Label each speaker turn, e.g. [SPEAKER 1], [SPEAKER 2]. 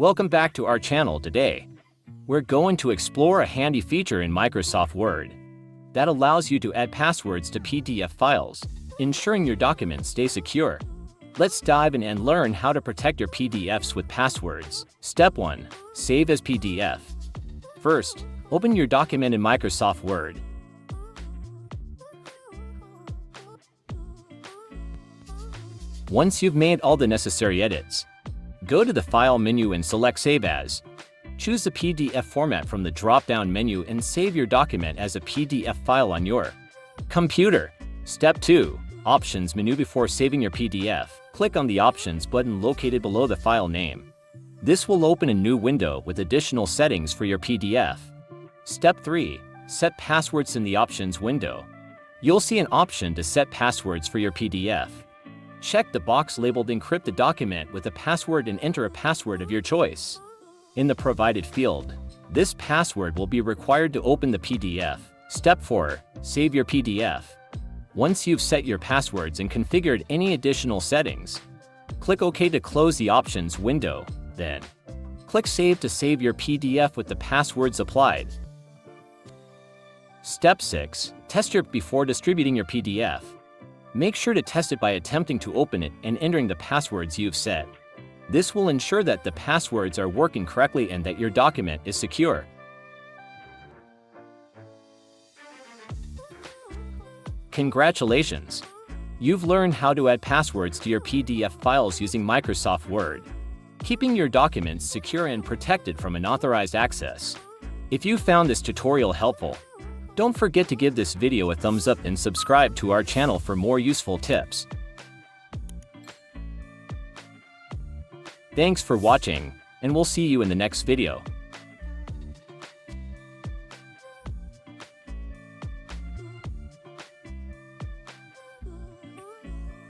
[SPEAKER 1] Welcome back to our channel today. We're going to explore a handy feature in Microsoft Word that allows you to add passwords to PDF files, ensuring your documents stay secure. Let's dive in and learn how to protect your PDFs with passwords. Step 1. Save as PDF. First, open your document in Microsoft Word. Once you've made all the necessary edits, go to the File menu and select Save As. Choose the PDF format from the drop-down menu and save your document as a PDF file on your computer. Step 2. Options menu. Before saving your PDF, click on the Options button located below the file name. This will open a new window with additional settings for your PDF. Step 3. Set passwords. In the Options window, you'll see an option to set passwords for your PDF. Check the box labeled Encrypt the document with a password and enter a password of your choice. In the provided field, this password will be required to open the PDF. Step 4. Save your PDF. Once you've set your passwords and configured any additional settings, click OK to close the Options window, then click Save to save your PDF with the passwords applied. Step 6. Test your before distributing your PDF. Make sure to test it by attempting to open it and entering the passwords you've set. This will ensure that the passwords are working correctly and that your document is secure. Congratulations! You've learned how to add passwords to your PDF files using Microsoft Word, keeping your documents secure and protected from unauthorized access. If you found this tutorial helpful, don't forget to give this video a thumbs up and subscribe to our channel for more useful tips. Thanks for watching, and we'll see you in the next video.